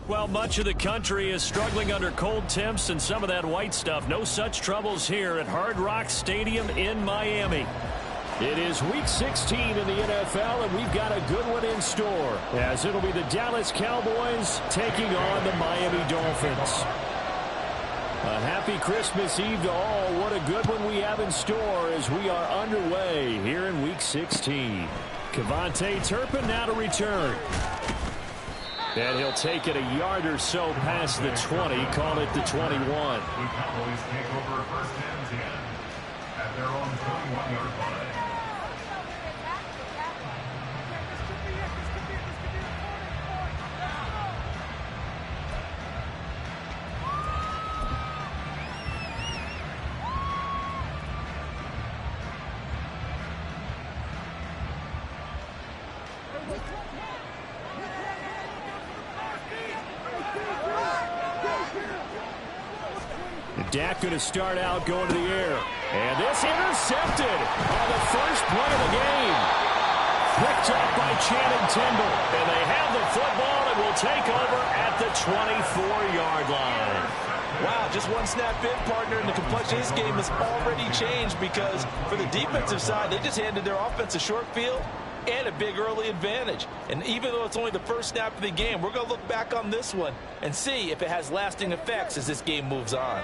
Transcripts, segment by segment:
Well, much of the country is struggling under cold temps and some of that white stuff. No such troubles here at Hard Rock Stadium in Miami. It is Week 16 in the NFL, and we've got a good one in store, as it'll be the Dallas Cowboys taking on the Miami Dolphins. A happy Christmas Eve to all. What a good one we have in store as we are underway here in Week 16. Kevontae Turpin now to return. And he'll take it a yard or so past the 20, call it the 21. The Cowboys take over first and 10 at their own 21-yard line. Dak going to start out going to the air. And this intercepted on the first play of the game. Picked up by Channing Tindall. And they have the football and will take over at the 24-yard line. Wow, just one snap in, partner, and the complexion of this game has already changed because for the defensive side, they just handed their offense a short field and a big early advantage. And even though it's only the first snap of the game, we're going to look back on this one and see if it has lasting effects as this game moves on.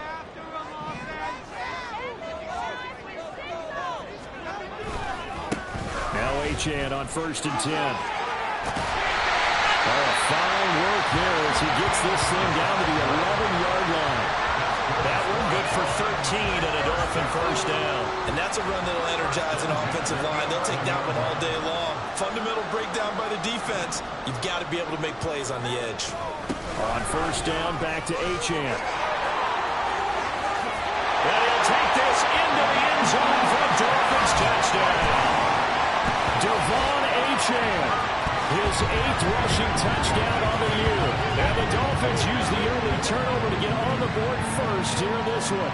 Now Achane on first and 10. Oh, fine work there as he gets this thing down to the 11-yard line. That one good for 13 and a Dolphin first down. And that's a run that'll energize an offensive line. They'll take that one all day long. Fundamental breakdown by the defense. You've got to be able to make plays on the edge. On first down, back to Achane. And he'll take this into the end zone for a Dolphins touchdown. Devon Achane, his 8th rushing touchdown on the year. And the Dolphins use the early turnover to get on the board first here in this one.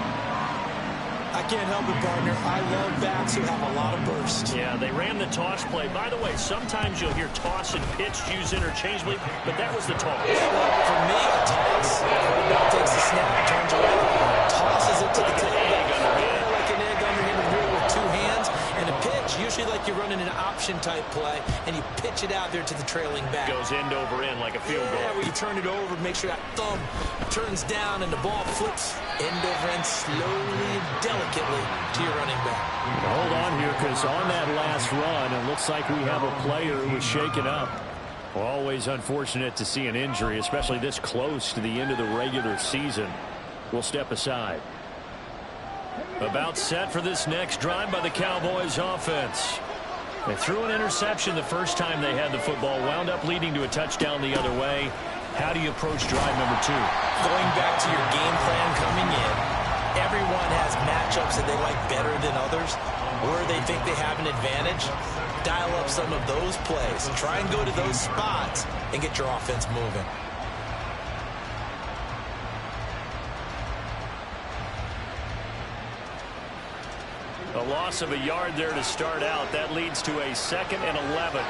I can't help it, partner. I love backs who have a lot of burst. Yeah, they ran the toss play. By the way, sometimes you'll hear toss and pitch used interchangeably, but that was the toss. For me, a toss. Quarterback takes the snap, turns around, tosses it to the tailback. Like an egg underhanded rule with two hands. And a pitch, usually like you're running an option-type play, and you pitch it out there to the trailing back. Goes end over end like a field goal. Yeah, where you turn it over, make sure that thumb turns down, and the ball flips end over end slowly and delicately to your running back. Hold on here, because on that last run, it looks like we have a player who was shaken up. Always unfortunate to see an injury, especially this close to the end of the regular season. We'll step aside. About set for this next drive by the Cowboys offense. They threw an interception the first time they had the football, wound up leading to a touchdown the other way. How do you approach drive number 2? Going back to your game plan coming in, everyone has matchups that they like better than others, where they think they have an advantage. Dial up some of those plays. Try and go to those spots and get your offense moving. A loss of a yard there to start out. That leads to a 2nd and 11.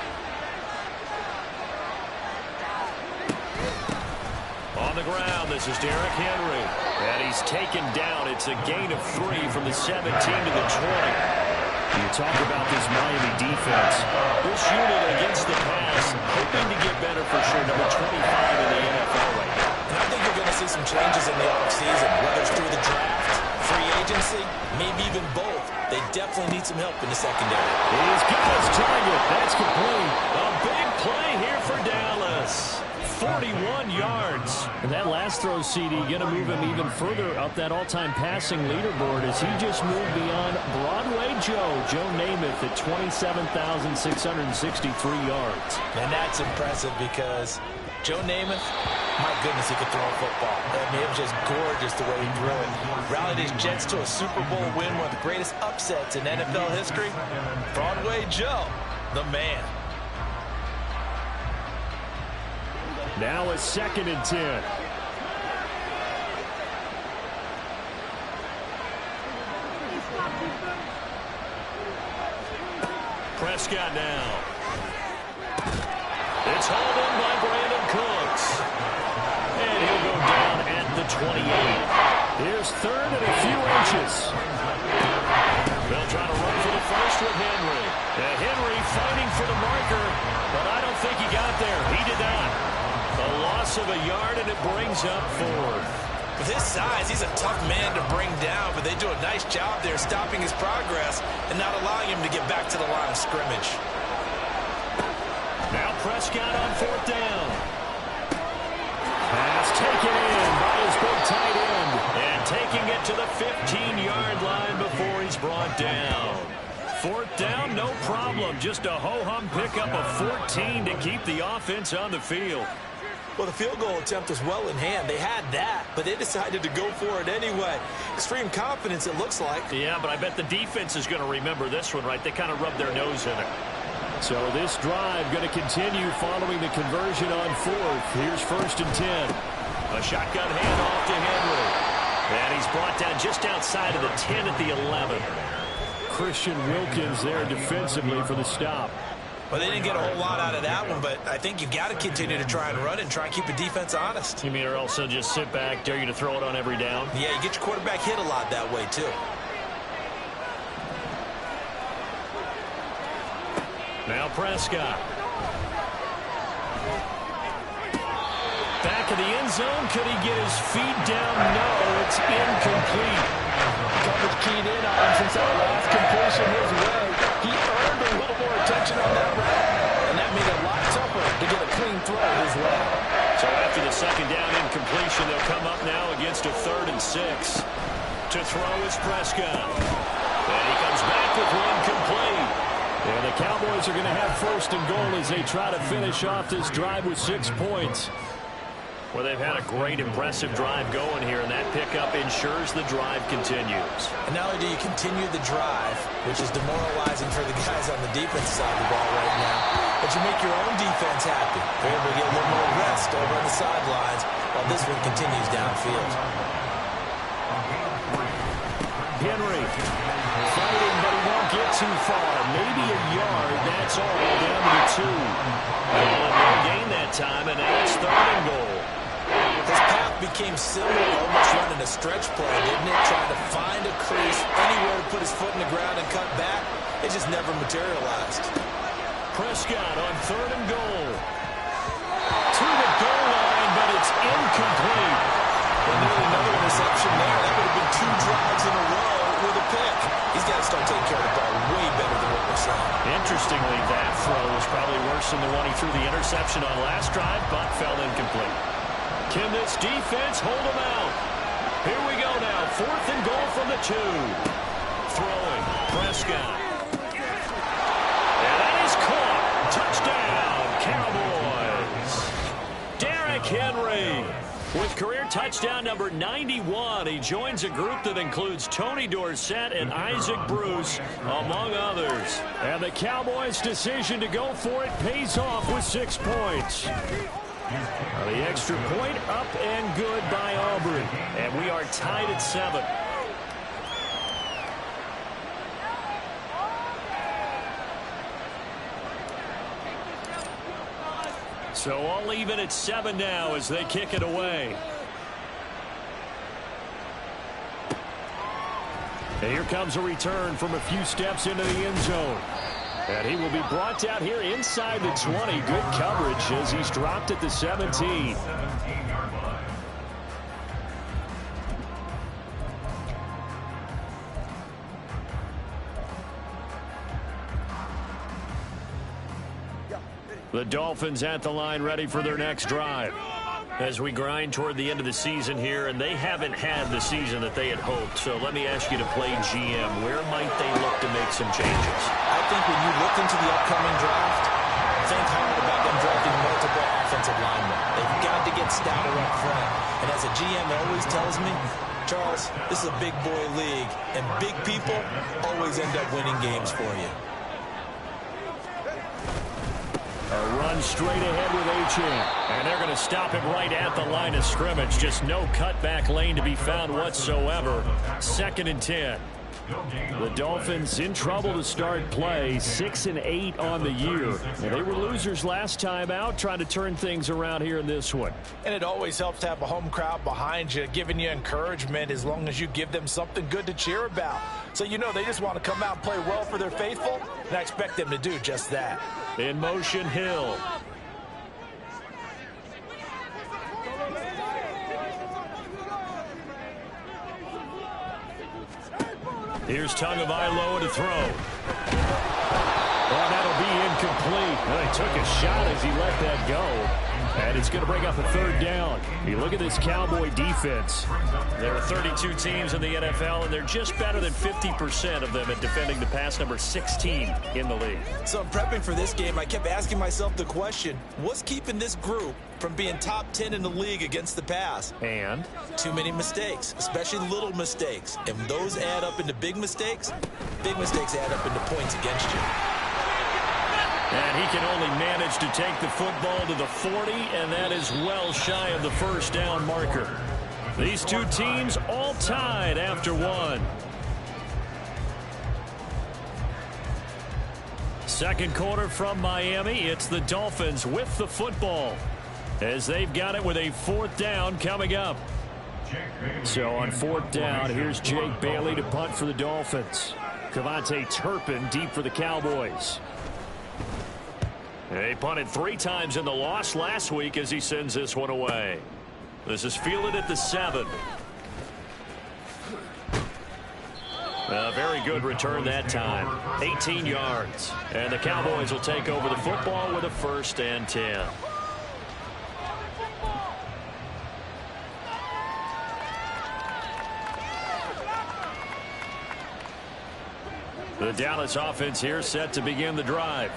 On the ground, this is Derrick Henry. And he's taken down. It's a gain of 3 from the 17 to the 20. You talk about this Miami defense. This unit against the pass, hoping to get better for sure. Number 25 in the NFL right now. And I think you're going to see some changes in the offseason, whether it's through the draft, free agency, maybe even both. They definitely need some help in the secondary. He's got his target. That's complete. A big play here for Dallas. 41 yards. And that last throw, CD, going to move him even further up that all-time passing leaderboard as he just moved beyond Broadway Joe Namath at 27,663 yards. And that's impressive because Joe Namath, my goodness, he could throw a football. I mean, it was just gorgeous the way he threw it. Rallied his Jets to a Super Bowl win, one of the greatest upsets in NFL history. Broadway Joe, the man. Now a 2nd and 10. Prescott now. It's hauled in by Brandon Cooks. Here's third and a few inches. They'll try to run for the first with Henry. Henry fighting for the marker, but I don't think he got there. He did not. A loss of a yard, and it brings up fourth. With his size, he's a tough man to bring down, but they do a nice job there stopping his progress and not allowing him to get back to the line of scrimmage. Now Prescott on fourth down. Pass taken in by his big tight end. And taking it to the 15-yard line before he's brought down. Fourth down, no problem. Just a ho-hum pickup of 14 to keep the offense on the field. Well, the field goal attempt was well in hand. They had that, but they decided to go for it anyway. Extreme confidence, it looks like. Yeah, but I bet the defense is going to remember this one, right? They kind of rubbed their nose in it. So this drive going to continue following the conversion on fourth. Here's first and 10. A shotgun handoff to Henry. And he's brought down just outside of the 10 at the 11. Christian Wilkins there defensively for the stop. Well, they didn't get a whole lot out of that one, but I think you've got to continue to try and run and try and keep the defense honest. You mean or else they'll just sit back, dare you to throw it on every down? Yeah, you get your quarterback hit a lot that way, too. Now Prescott. Back of the end zone. Could he get his feet down? No, it's incomplete. Coverage keyed in on him since that last completion his way. He earned a little more attention on that route, and that made it a lot tougher to get a clean throw his way. So after the second down incompletion, they'll come up now against a 3rd and 6. To throw is Prescott. And he comes back with one complete. And the Cowboys are going to have first and goal as they try to finish off this drive with 6 points. Well, they've had a great, impressive drive going here, and that pickup ensures the drive continues. And not only do you continue the drive, which is demoralizing for the guys on the defense side of the ball right now, but you make your own defense happy. They're able to get a little more rest over on the sidelines while this one continues downfield. Henry fighting, but he won't get too far. Maybe a yard, that's all, down to the 2. Well, they gained that time, and now it's 3rd and goal. His path became similar to almost running a stretch play, didn't it? Trying to find a crease, anywhere to put his foot in the ground and cut back. It just never materialized. Prescott on 3rd and goal. To the goal line, but it's incomplete. And nearly another interception there. That would have been 2 drives in a row with a pick. He's got to start taking care of the ball way better than what we're saying. Interestingly, that throw was probably worse than the one he threw the interception on last drive, but fell incomplete. Can this defense hold him out? Here we go now. 4th and goal from the 2. Throwing. Prescott. And that is caught. Touchdown, Cowboys. Derrick Henry with career touchdown number 91. He joins a group that includes Tony Dorsett and Isaac Bruce, among others. And the Cowboys' decision to go for it pays off with 6 points. The extra point up and good by Auburn. And we are tied at 7. So all even at 7 now as they kick it away. And here comes a return from a few steps into the end zone. And he will be brought out here inside the 20. Good coverage as he's dropped at the 17. The Dolphins at the line ready for their next drive. As we grind toward the end of the season here, and they haven't had the season that they had hoped. So let me ask you to play GM. Where might they look to make some changes? I think when you look into the upcoming draft, think hard about them drafting multiple offensive linemen. They've got to get stouter up front. And as a GM always tells me, Charles, this is a big boy league, and big people always end up winning games for you. A run straight ahead with Achane. And they're going to stop him right at the line of scrimmage. Just no cutback lane to be found whatsoever. 2nd and 10. The Dolphins in trouble to start play, 6-8 on the year. And they were losers last time out, trying to turn things around here in this one. And it always helps to have a home crowd behind you, giving you encouragement as long as you give them something good to cheer about. So you know they just want to come out and play well for their faithful, and I expect them to do just that. In motion, Hill. Here's Tagovailoa to throw. Oh, that'll be incomplete. Well, he took a shot as he let that go. And it's going to bring up a third down. You look at this Cowboy defense. There are 32 teams in the NFL, and they're just better than 50% of them at defending the pass, number 16 in the league. So prepping for this game, I kept asking myself the question, what's keeping this group from being top 10 in the league against the pass? And? Too many mistakes, especially little mistakes. And those add up into big mistakes add up into points against you. And he can only manage to take the football to the 40, and that is well shy of the first down marker. These two teams all tied after one. Second quarter from Miami. It's the Dolphins with the football as they've got it with a fourth down coming up. So on fourth down, here's Jake Bailey to punt for the Dolphins. Cavante Turpin deep for the Cowboys. They punted 3 times in the loss last week as he sends this one away. This is fielded at the 7. A very good return that time. 18 yards. And the Cowboys will take over the football with a 1st and 10. The Dallas offense here set to begin the drive.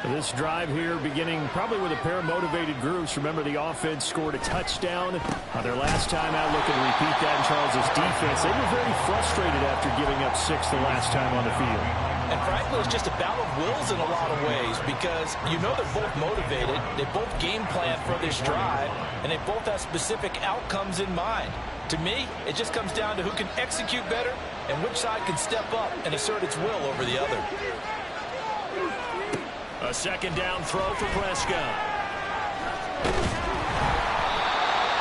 This drive here beginning probably with a pair of motivated groups. Remember, the offense scored a touchdown on their last time out. Looking to repeat that in Charles' defense. They were very frustrated after giving up 6 the last time on the field. And frankly, it's just a battle of wills in a lot of ways because you know they're both motivated. They both game plan for this drive, and they both have specific outcomes in mind. To me, it just comes down to who can execute better and which side can step up and assert its will over the other. A second down throw for Prescott.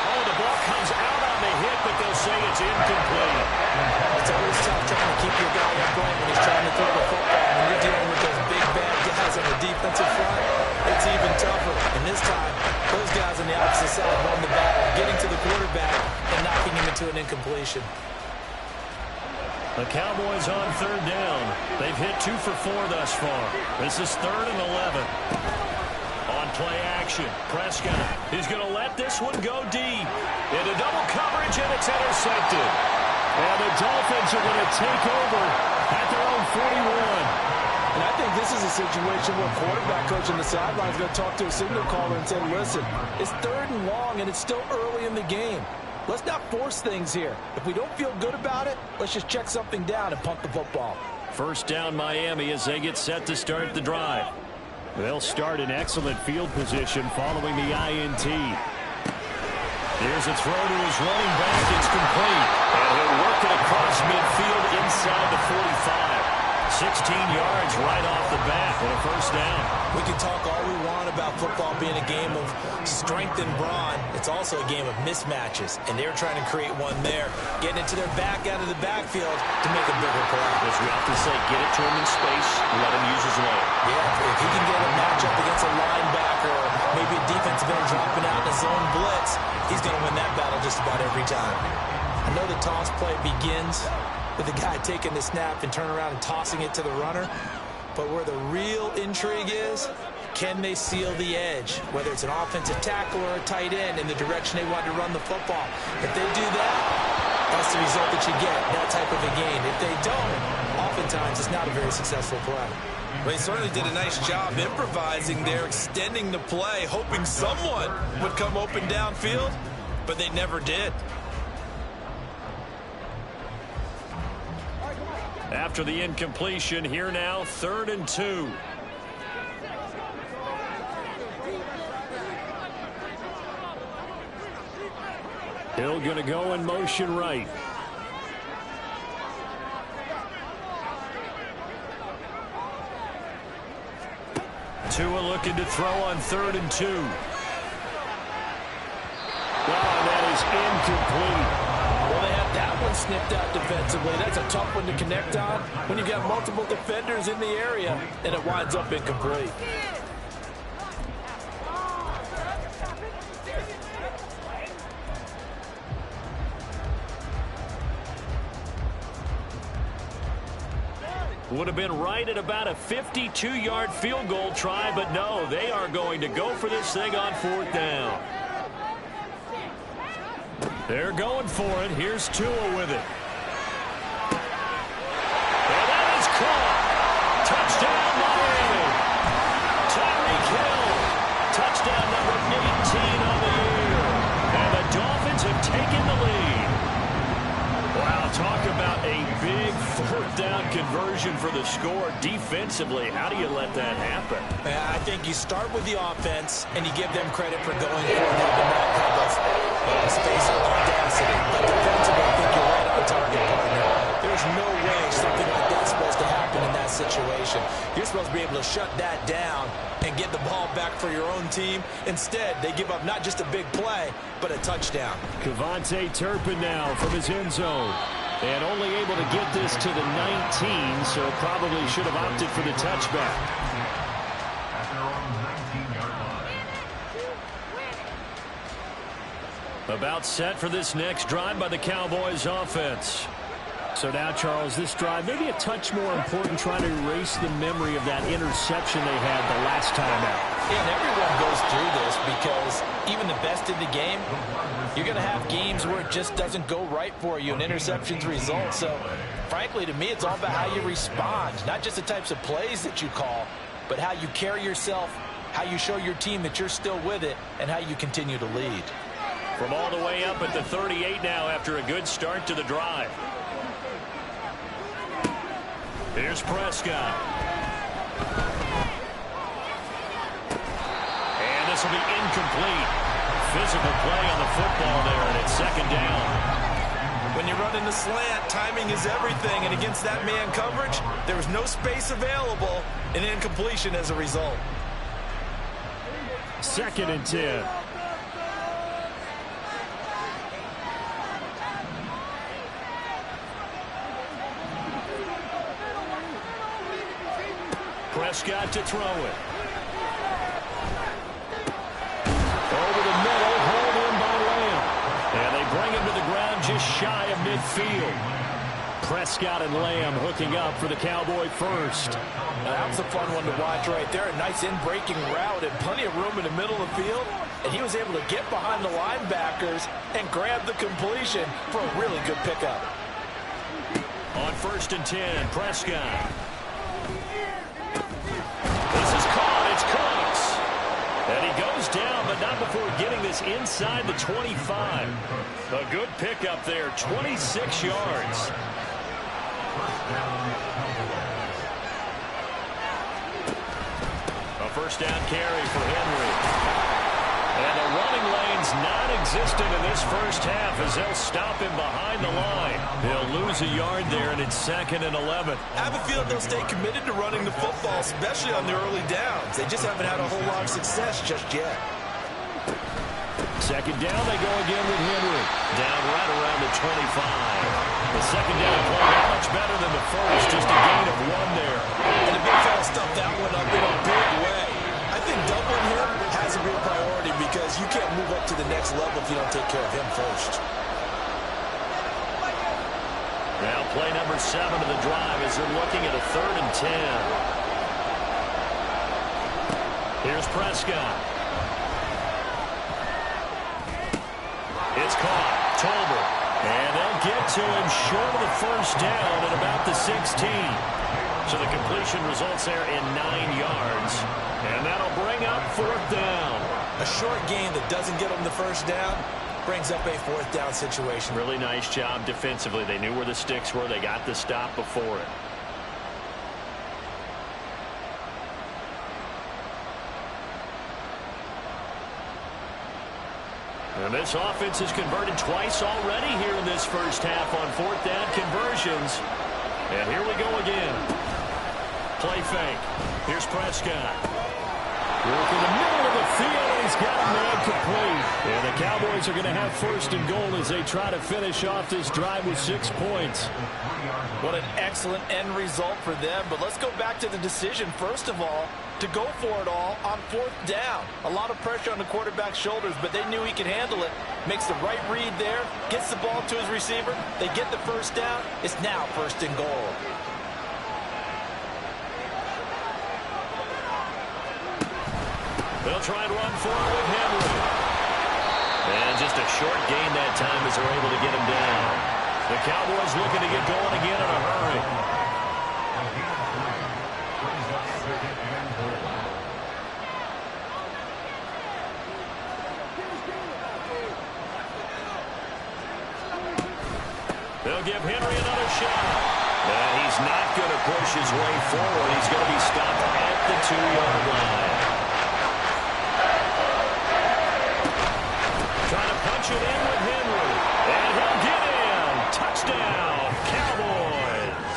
Oh, the ball comes out on the hit, but they'll say it's incomplete. It's always tough trying to keep your guy upright when he's trying to throw the football. When you're dealing with those big, bad guys on the defensive front, it's even tougher. And this time, those guys on the opposite side won the battle, getting to the quarterback and knocking him into an incompletion. The Cowboys on third down. They've hit 2 for 4 thus far. This is 3rd and 11. On play action, Prescott is going to let this one go deep. Into double coverage, and it's intercepted. And the Dolphins are going to take over at their own 41. And I think this is a situation where quarterback coach on the sideline is going to talk to a signal caller and say, listen, it's 3rd and long, and it's still early in the game. Let's not force things here. If we don't feel good about it, let's just check something down and punt the football. First down Miami as they get set to start the drive. They'll start in excellent field position following the INT. Here's a throw to his running back. It's complete. And he'll work it across midfield inside the 45. 16 yards right off the bat for a first down. We can talk all we want about football being a game of strength and brawn. It's also a game of mismatches, and they're trying to create one there, getting it to their back out of the backfield to make a bigger play. As we often say, get it to him in space, let him use his leg. Yeah, if he can get a matchup against a linebacker or maybe a defensive end dropping out in a zone blitz, he's going to win that battle just about every time. I know the toss play begins with the guy taking the snap and turning around and tossing it to the runner. But where the real intrigue is, can they seal the edge? Whether it's an offensive tackle or a tight end in the direction they want to run the football. If they do that, that's the result that you get, that type of a gain. If they don't, oftentimes it's not a very successful play. Well, he certainly did a nice job improvising there, extending the play, hoping someone would come open downfield, but they never did. After the incompletion, here now, 3rd and 2. Hill going to go in motion right. Tua looking to throw on 3rd and 2. And that is incomplete. Well, they have that one snipped out defensively. That's a tough one to connect on when you've got multiple defenders in the area, and it winds up incomplete. Would have been right at about a 52-yard field goal try, but no, they are going to go for this thing on 4th down. They're going for it. Here's Tua with it. And that is caught. Touchdown, Miami. Tyreek Hill. Touchdown number 18 on the year. And the Dolphins have taken the lead. Wow, talk about a big 4th down conversion for the score. Defensively, how do you let that happen? I think you start with the offense, and you give them credit for going for it, having that type of space and audacity. But defensively, I think you're right on target, partner. There's no way something like that's supposed to happen in that situation. You're supposed to be able to shut that down and get the ball back for your own team. Instead, they give up not just a big play, but a touchdown. Kevontae Turpin now from his end zone. And only able to get this to the 19, so probably should have opted for the touchback. At their own 19-yard line. About set for this next drive by the Cowboys offense. So now, Charles, this drive maybe a touch more important, trying to erase the memory of that interception they had the last time out. And everyone goes through this because even the best in the game, you're going to have games where it just doesn't go right for you and interceptions result. So, frankly, to me, it's all about how you respond, not just the types of plays that you call, but how you carry yourself, how you show your team that you're still with it, and how you continue to lead. From all the way up at the 38 now after a good start to the drive. Here's Prescott. And this will be incomplete. Physical play on the football there, and it's 2nd down. When you're running the slant, timing is everything, and against that man coverage, there was no space available, and incompletion as a result. 2nd and 10. Prescott to throw it. Over the middle, hauled in by Lamb. And they bring him to the ground just shy of midfield. Prescott and Lamb hooking up for the Cowboy first. Now, that was a fun one to watch right there. A nice in-breaking route and plenty of room in the middle of the field. And he was able to get behind the linebackers and grab the completion for a really good pickup. On 1st and 10, Prescott. This is caught. It's Cooks. And he goes down, but not before getting this inside the 25. A good pickup there, 26 yards. A 1st down carry for Henry. And the running lane's non-existent in this first half as they'll stop him behind the line. He'll lose a yard there, and it's 2nd and 11. I have a feeling they'll stay committed to running the football, especially on the early downs. They just haven't had a whole lot of success just yet. 2nd down, they go again with Henry. Down right around the 25. The 2nd down play not much better than the first, just a gain of 1 there. And the big fella stuffed that one up in a big way. I think doubling him has a real priority because you can't move up to the next level if you don't take care of him first. Now play number 7 of the drive as they're looking at a 3rd and 10. Here's Prescott. It's caught. Tolbert. And they'll get to him short of the 1st down at about the 16. So the completion results there in 9 yards. And that'll bring up 4th down. A short gain that doesn't get them the 1st down brings up a 4th down situation. Really nice job defensively. They knew where the sticks were. They got the stop before it. And this offense has converted twice already here in this first half on 4th down conversions. And here we go again. Play fake. Here's Prescott. Working the middle of the field. He's got a man complete. And the Cowboys are going to have first and goal as they try to finish off this drive with 6 points. What an excellent end result for them. But let's go back to the decision, first of all, to go for it all on 4th down. A lot of pressure on the quarterback's shoulders, but they knew he could handle it. Makes the right read there, gets the ball to his receiver. They get the first down. It's now first and goal. They'll try and run for it with Henry. And just a short gain that time as they're able to get him down. The Cowboys looking to get going again in a hurry. They'll give Henry another shot. And he's not going to push his way forward. He's going to be stopped at the 2-yard line. Trying to punch it in with Henry. And he'll get in. Touchdown, Cowboys.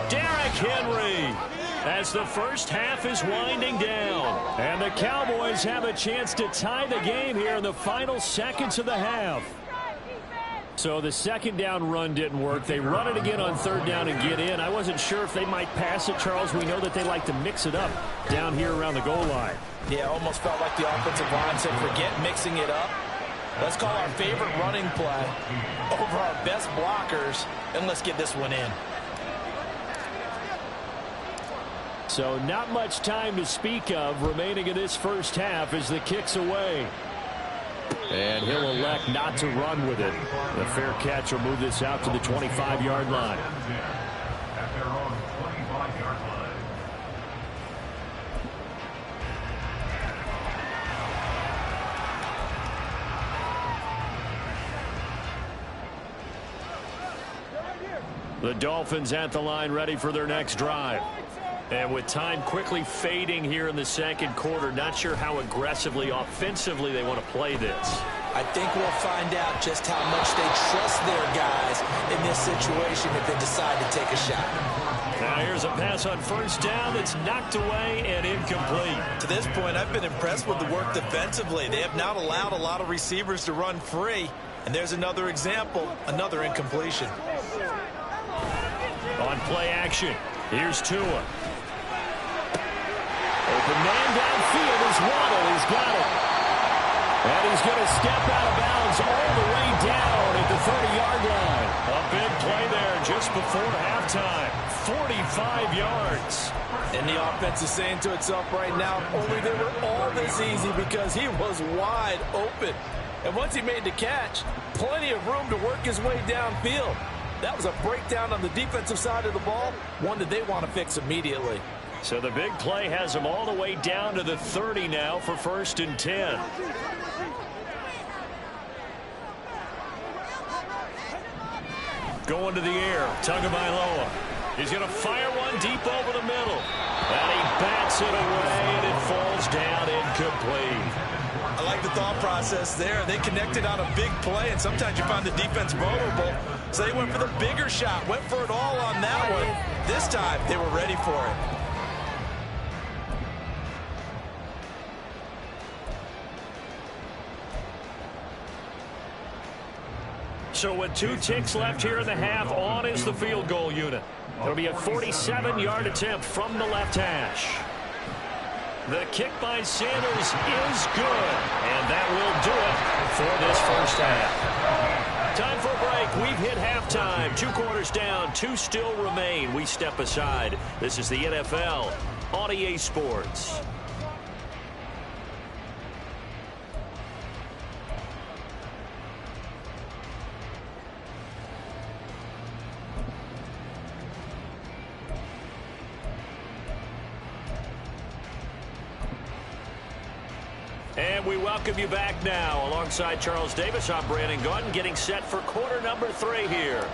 Derrick Henry. As the first half is winding down. And the Cowboys have a chance to tie the game here in the final seconds of the half. So the second down run didn't work. They run it again on 3rd down and get in. I wasn't sure if they might pass it, Charles. We know that they like to mix it up down here around the goal line. Yeah, almost felt like the offensive line said, forget mixing it up. Let's call our favorite running play over our best blockers, and let's get this one in. So not much time to speak of remaining in this first half as the kick's away. And he'll elect not to run with it. The fair catch will move this out to the 25-yard line. At their own 25-yard line. The Dolphins at the line ready for their next drive. And with time quickly fading here in the second quarter, not sure how aggressively, offensively they want to play this. I think we'll find out just how much they trust their guys in this situation if they decide to take a shot. Now here's a pass on 1st down that's knocked away and incomplete. To this point, I've been impressed with the work defensively. They have not allowed a lot of receivers to run free. And there's another example, another incompletion. On play action, here's Tua. Open man downfield is Waddle. He's got it. And he's going to step out of bounds all the way down at the 30-yard line. A big play there just before halftime. 45 yards. And the offense is saying to itself right now, only they were all this easy because he was wide open. And once he made the catch, plenty of room to work his way downfield. That was a breakdown on the defensive side of the ball, one that they want to fix immediately. So the big play has them all the way down to the 30 now for 1st and 10. Going to the air, Tagovailoa. He's going to fire one deep over the middle. And he bats it away, and it falls down incomplete. I like the thought process there. They connected on a big play, and sometimes you find the defense vulnerable. So they went for the bigger shot, went for it all on that one. This time, they were ready for it. So with 2 ticks left here in the half, on is the field goal unit. It'll be a 47-yard attempt from the left hash. The kick by Sanders is good, and that will do it for this first half. Time for a break. We've hit halftime. 2 quarters down, 2 still remain. We step aside. This is the NFL on EA Sports. And we welcome you back now. Alongside Charles Davis, I'm Brandon Gaudin, getting set for quarter number 3 here.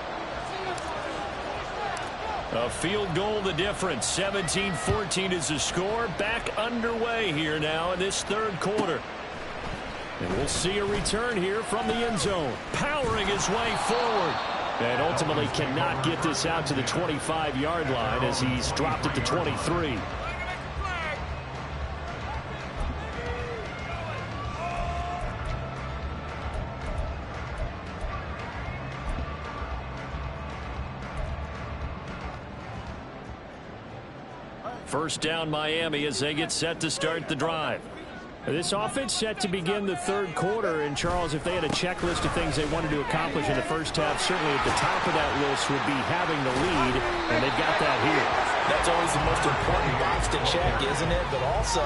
A field goal the difference. 17-14 is the score. Back underway here now in this 3rd quarter. And we'll see a return here from the end zone. Powering his way forward. And ultimately cannot get this out to the 25-yard line as he's dropped at the 23. First down Miami as they get set to start the drive. This offense set to begin the third quarter. And, Charles, if they had a checklist of things they wanted to accomplish in the first half, certainly at the top of that list would be having the lead, and they've got that here. That's always the most important box to check, isn't it? But also,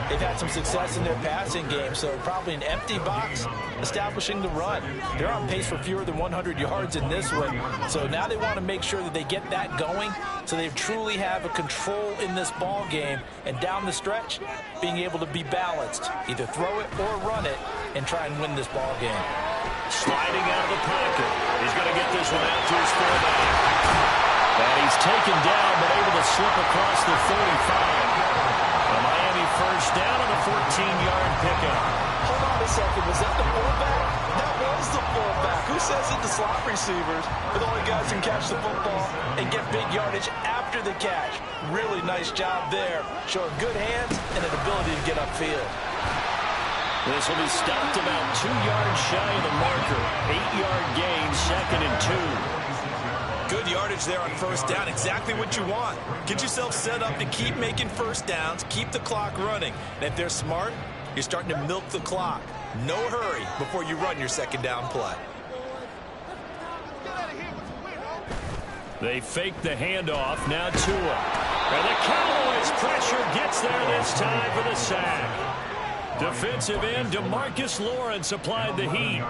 they've had some success in their passing game, so probably an empty box establishing the run. They're on pace for fewer than 100 yards in this one, so now they want to make sure that they get that going so they truly have a control in this ball game, and down the stretch, being able to be balanced. Either throw it or run it and try and win this ball game. Sliding out of the pocket. He's going to get this one out to his fullback. And he's taken down, but able to slip across the 35. A Miami first down on a 14-yard pickup. Hold on a second. Was that the fullback? That was the fullback. Who says it to slot receivers? But the only guys who can catch the football and get big yardage after the catch. Really nice job there. Showing good hands and an ability to get upfield. This will be stopped about 2 yards shy of the marker. 8-yard gain, 2nd and 2. Good yardage there on first down. Exactly what you want. Get yourself set up to keep making first downs, keep the clock running. And if they're smart, you're starting to milk the clock. No hurry before you run your second down play. They fake the handoff. Now Tua. And the Cowboys pressure gets there this time for the sack. Defensive end DeMarcus Lawrence applied the heat.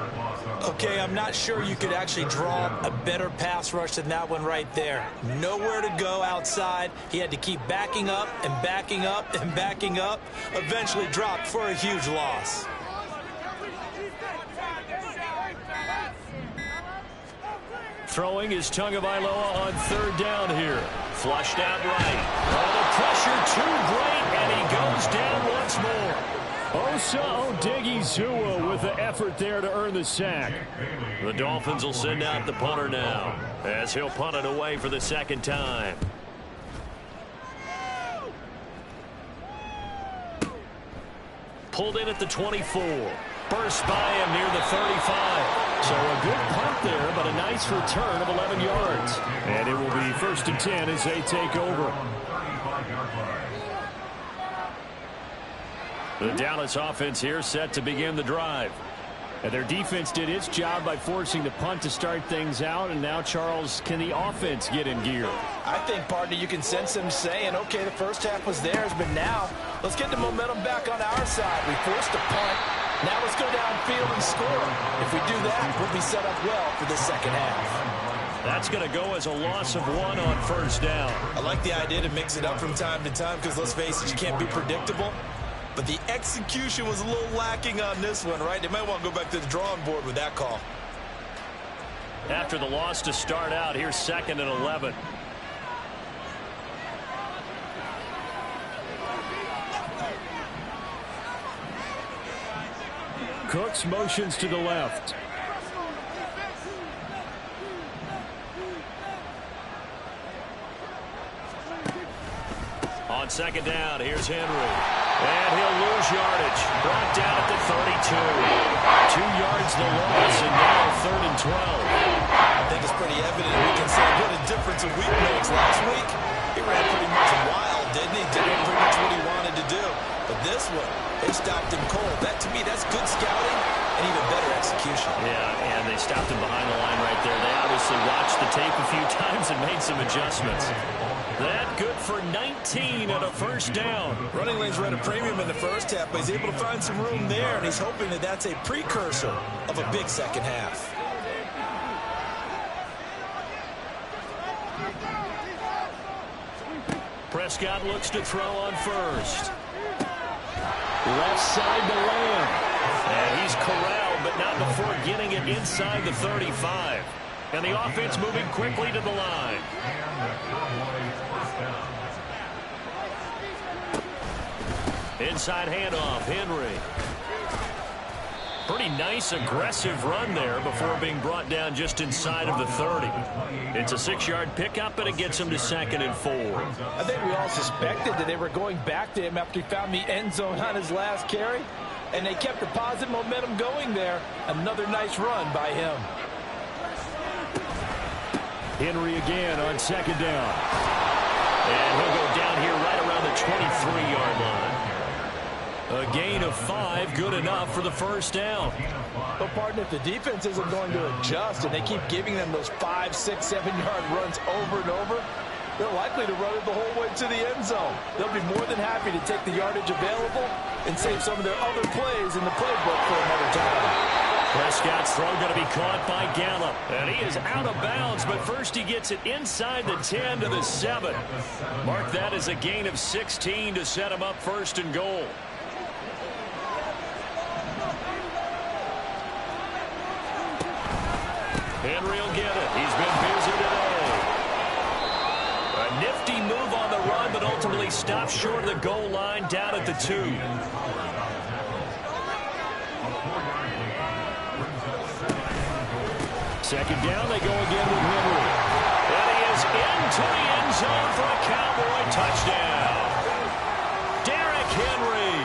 Okay, I'm not sure you could actually draw a better pass rush than that one right there. Nowhere to go outside. He had to keep backing up and backing up and backing up. Eventually dropped for a huge loss. Throwing is Tagovailoa on third down here. Flushed out right. Oh, the pressure too great, and he goes down once more. Osa Odighizuwa with the effort there to earn the sack. The Dolphins will send out the punter now as he'll punt it away for the second time. Pulled in at the 24. Burst by him near the 35. So a good punt there, but a nice return of 11 yards. And it will be 1st and 10 as they take over. The Dallas offense here set to begin the drive. And their defense did its job by forcing the punt to start things out. And now, Charles, can the offense get in gear? I think, partner, you can sense them saying, okay, the first half was theirs, but now let's get the momentum back on our side. We forced a punt. Now let's go downfield and score. If we do that, we'll be set up well for the second half. That's going to go as a loss of 1 on first down. I like the idea to mix it up from time to time because, let's face it, you can't be predictable. But the execution was a little lacking on this one, right? They might want to go back to the drawing board with that call. After the loss to start out, here's 2nd and 11. Cooks motions to the left. On second down, here's Henry. And he'll lose yardage. Brought down at the 32. 2 yards the loss, and now 3rd and 12. I think it's pretty evident we can say what a difference a week makes. Last week, he ran pretty much wild, didn't he? Did pretty much what he wanted to do. But this one, they stopped him cold. That, to me, that's good scouting and even better execution. Yeah, and they stopped him behind the line right there. They obviously watched the tape a few times and made some adjustments. That good for 19 and a first down. Running lanes were at a premium in the first half, but he's able to find some room there, and he's hoping that that's a precursor of a big second half. Prescott looks to throw on first. Left side to Lamb. And he's corralled, but not before getting it inside the 35. And the offense moving quickly to the line. Inside handoff, Henry. Pretty nice, aggressive run there before being brought down just inside of the 30. It's a 6-yard pickup, and it gets him to 2nd and 4. I think we all suspected that they were going back to him after he found the end zone on his last carry, and they kept the positive momentum going there. Another nice run by him. Henry again on second down. And he'll go down here right around 23-yard line. A gain of 5, good enough for the first down. But, partner, if the defense isn't going to adjust and they keep giving them those 5, 6, 7-yard runs over and over, they're likely to run it the whole way to the end zone. They'll be more than happy to take the yardage available and save some of their other plays in the playbook for another time. Prescott's throw going to be caught by Gallup. And he is out of bounds, but first he gets it inside the 10 to the 7. Mark that as a gain of 16 to set him up first and goal. Henry will get it. He's been busy today. A nifty move on the run, but ultimately stopped short of the goal line down at the 2. Second down, they go again with Henry. And he is into the end zone for a Cowboy touchdown. Derrick Henry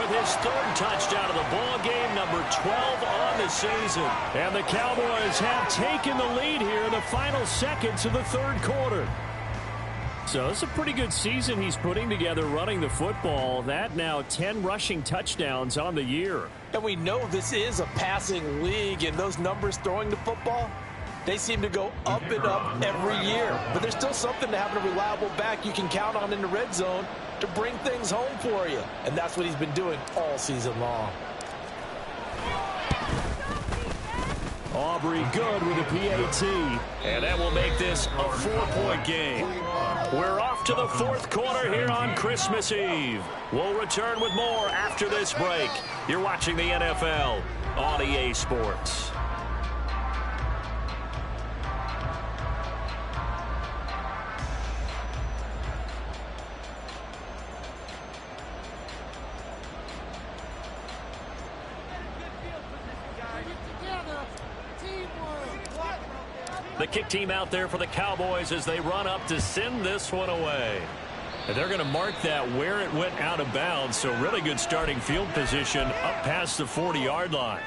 with his 3rd touchdown of the ball game, number 12 on the season. And the Cowboys have taken the lead here in the final seconds of the 3rd quarter. So it's a pretty good season he's putting together running the football. That now 10 rushing touchdowns on the year. And we know this is a passing league, and those numbers throwing the football, they seem to go up and up every year. But there's still something to having a reliable back you can count on in the red zone to bring things home for you. And that's what he's been doing all season long. Aubrey good with a PAT. And that will make this a 4-point game. We're off to the 4th quarter here on Christmas Eve. We'll return with more after this break. You're watching the NFL on EA Sports. The kick team out there for the Cowboys as they run up to send this one away. And they're going to mark that where it went out of bounds, so really good starting field position up past the 40-yard line.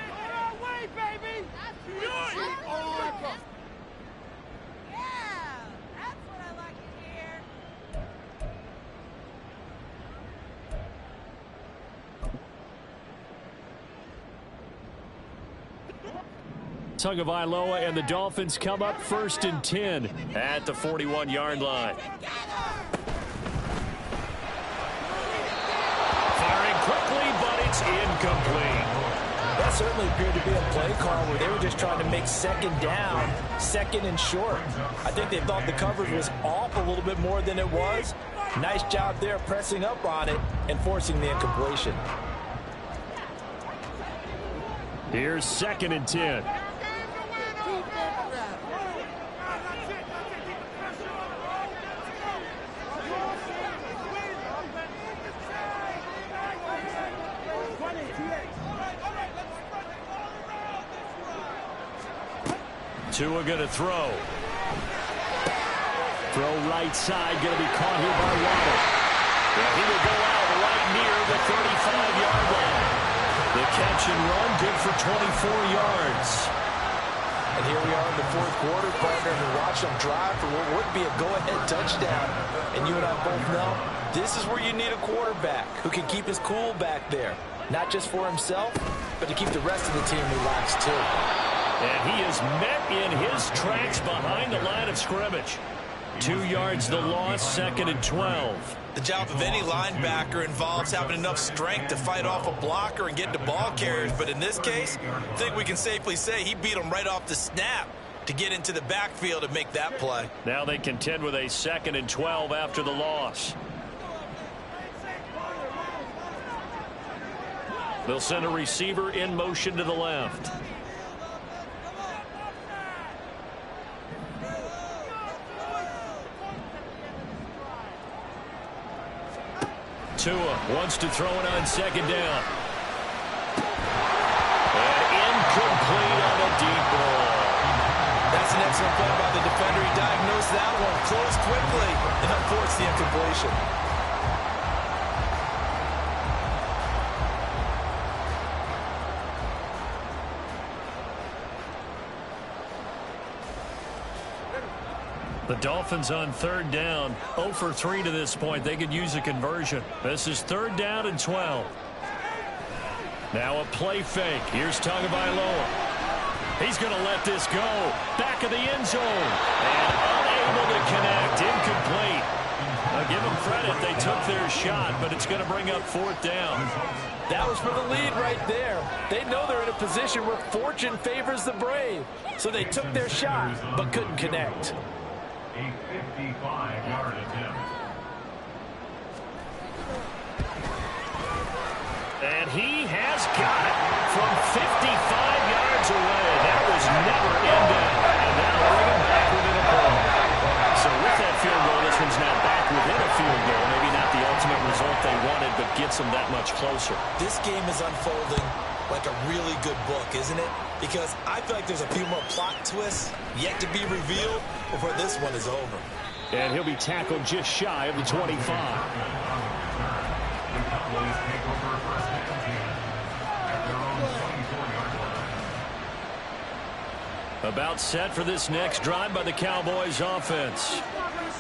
Tagovailoa and the Dolphins come up 1st and 10 at the 41-yard line. Firing quickly, but it's incomplete. That certainly appeared to be a play call where they were just trying to make 2nd down, 2nd and short. I think they thought the coverage was off a little bit more than it was. Nice job there pressing up on it and forcing the incompletion. Here's 2nd and 10. Tua going to throw. Throw right side, going to be caught here by Waddle. And he will go out right near the 35-yard line. The catch and run, good for 24 yards. And here we are in the 4th quarter, partner, and watch them drive for what would be a go-ahead touchdown. And you and I both know this is where you need a quarterback who can keep his cool back there. Not just for himself, but to keep the rest of the team relaxed too. And he is met in his tracks behind the line of scrimmage. 2 yards the loss, 2nd and 12. The job of any linebacker involves having enough strength to fight off a blocker and get to ball carriers. But in this case, I think we can safely say he beat him right off the snap to get into the backfield and make that play. Now they contend with a 2nd and 12 after the loss. They'll send a receiver in motion to the left. Tua wants to throw it on 2nd down. And incomplete on a deep ball. That's an excellent play by the defender. He diagnosed that one, closed quickly, and unforced the incompletion. The Dolphins on third down, 0 for 3 to this point. They could use a conversion. This is third down and 12. Now a play fake. Here's Tagovailoa. He's going to let this go. Back of the end zone. And unable to connect. Incomplete. Give them credit. They took their shot, but it's going to bring up fourth down. That was for the lead right there. They know they're in a position where fortune favors the brave. So they took their shot, but couldn't connect. A 55-yard attempt. And he has got it from 55 yards away. That was never in doubt. And that'll bring him back within a point. So with that field goal, this one's now back within a field goal. Maybe not the ultimate result they wanted, but gets them that much closer. This game is unfolding like a really good book, isn't it? Because I feel like there's a few more plot twists yet to be revealed before this one is over. And he'll be tackled just shy of the 25. The Cowboys take over first and 10 at their own 24-yard line. About set for this next drive by the Cowboys offense.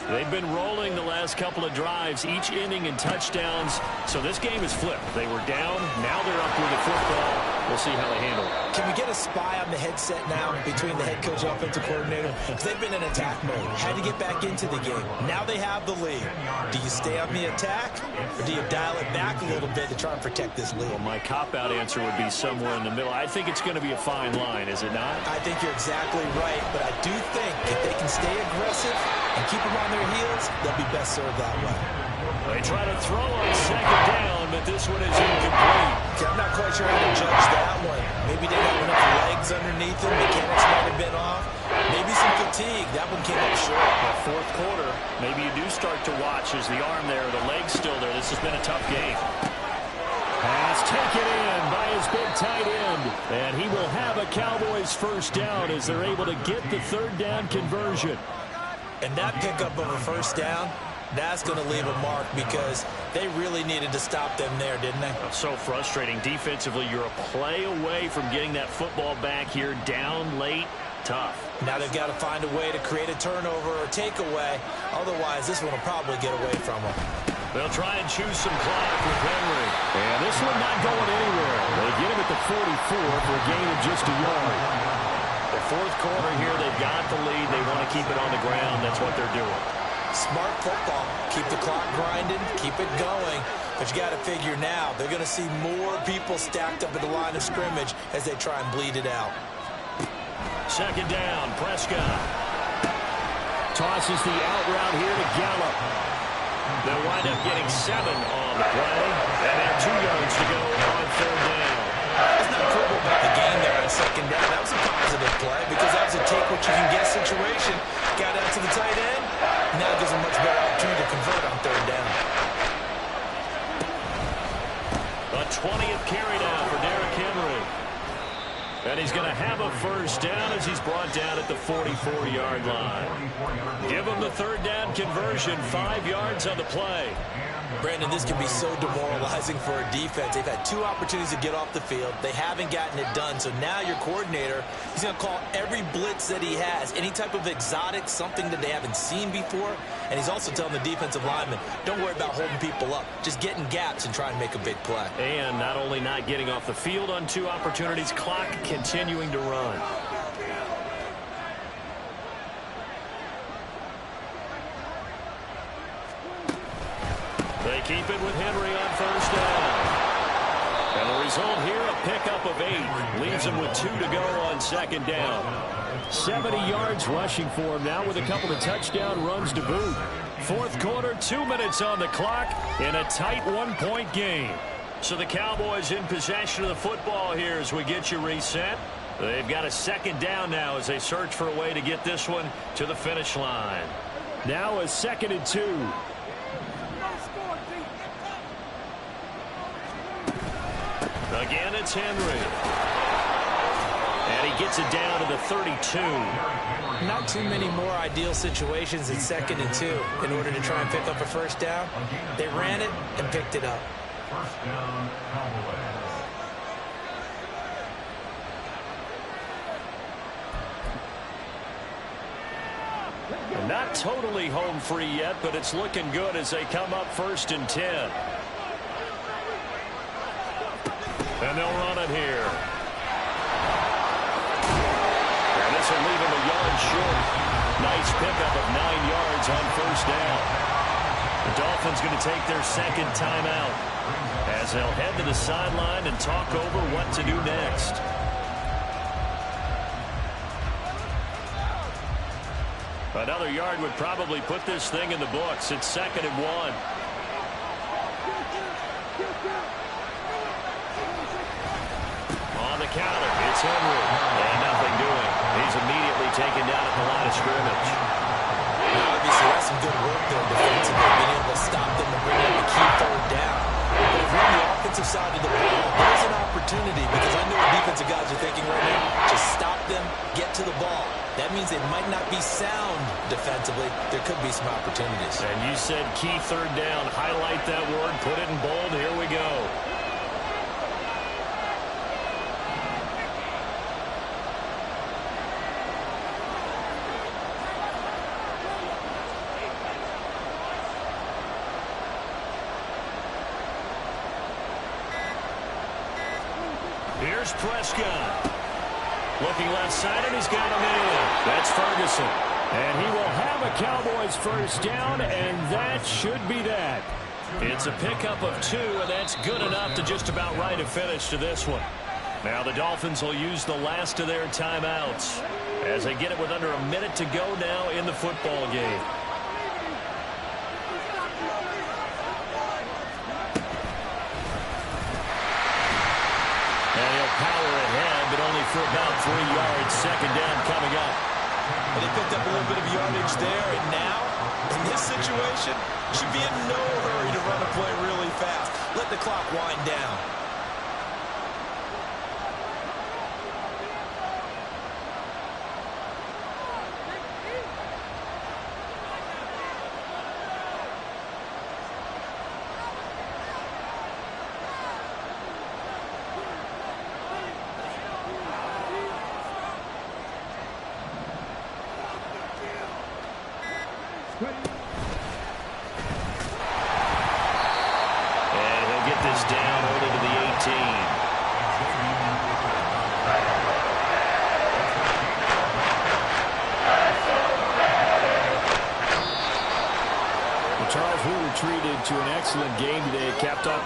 They've been rolling the last couple of drives, each inning in touchdowns. So this game is flipped. They were down. Now they're up with the football. We'll see how they handle it. Can we get a spy on the headset now between the head coach and offensive coordinator? Because they've been in attack mode. Had to get back into the game. Now they have the lead. Do you stay on the attack, or do you dial it back a little bit to try and protect this lead? Well, my cop-out answer would be somewhere in the middle. I think it's going to be a fine line, is it not? I think you're exactly right, but I do think if they can stay aggressive and keep them on their heels, they'll be best served that way. They try to throw on second down, but this one is incomplete. I'm not quite sure how to judge that one. Maybe they didn't have enough legs underneath them. Mechanics might have been off. Maybe some fatigue. That one came up short. Fourth quarter, maybe you do start to watch as the arm there, the leg's still there. This has been a tough game. Pass taken in by his big tight end. And he will have a Cowboys first down as they're able to get the third down conversion. And that pickup of a first down, that's going to leave a mark because they really needed to stop them there, didn't they? So frustrating. Defensively, you're a play away from getting that football back here down late. Tough. Now they've got to find a way to create a turnover or takeaway. Otherwise, this one will probably get away from them. They'll try and choose some clock with Henry. And this one not going anywhere. They get him at the 44 for a gain of just a yard. The fourth quarter here, they've got the lead. They want to keep it on the ground. That's what they're doing. Smart football. Keep the clock grinding. Keep it going. But you got to figure now, they're going to see more people stacked up at the line of scrimmage as they try and bleed it out. Second down, Prescott. Tosses the out route here to Gallup. They'll wind up getting 7 on the play. And have 2 yards to go on third down. That's not cool about the game there on second down. That was a positive play because that was a take-what-you-can-get situation. Got out to the tight end. Now gives them much better opportunity to convert on third down. A 20th carry now for Derrick Henry. And he's going to have a first down as he's brought down at the 44-yard line. Give him the third down conversion, 5 yards on the play. Brandon, this can be so demoralizing for a defense. They've had 2 opportunities to get off the field. They haven't gotten it done. So now your coordinator, he's going to call every blitz that he has, any type of exotic, something that they haven't seen before. And he's also telling the defensive lineman, don't worry about holding people up. Just get in gaps and try and make a big play. And not only not getting off the field on 2 opportunities, clock continuing to run. They keep it with Henry on first down. And the result here, a pickup of 8. Leaves him with 2 to go on second down. 70 yards rushing for him now with a couple of touchdown runs to boot. Fourth quarter, 2 minutes on the clock in a tight 1-point game. So the Cowboys in possession of the football here as we get you reset. They've got a second down now as they search for a way to get this one to the finish line. Now a 2nd and 2. Again, it's Henry. And he gets it down to the 32. Not too many more ideal situations in 2nd and 2 in order to try and pick up a first down. They ran it and picked it up. First down, Cowboys. And now Not totally home free yet, but it's looking good as they come up 1st and 10. And they'll run it here. And this will leave him a yard short. Nice pickup of 9 yards on 1st down. The Dolphins going to take their second timeout as they'll head to the sideline and talk over what to do next. Another yard would probably put this thing in the books. It's 2nd and 1. On the counter, it's Henry. And nothing doing. He's immediately taken down at the line of scrimmage. Obviously, that's some good work there defensively, being able to stop them and bring up a key 3rd down. But if you're on the offensive side of the ball, there's an opportunity, because I know what defensive guys are thinking right now. Just stop them, get to the ball. That means they might not be sound defensively. There could be some opportunities. And you said key 3rd down. Highlight that word. Put it in bold. Here we go. Here's Prescott. Looking left side, and he's got him in. That's Ferguson. And he will have a Cowboys 1st down, and that should be that. It's a pickup of 2, and that's good enough to just about write a finish to this one. Now the Dolphins will use the last of their timeouts as they get it with under a minute to go now in the football game. And he'll power ahead, but only for about 3 yards. 2nd down coming up. And he picked up a little bit of yardage there, and now, in this situation, should be in no hurry to run a play really fast. Let the clock wind down. And he'll get this down only to the 18. Well, Charles, we were treated to an excellent game today, capped off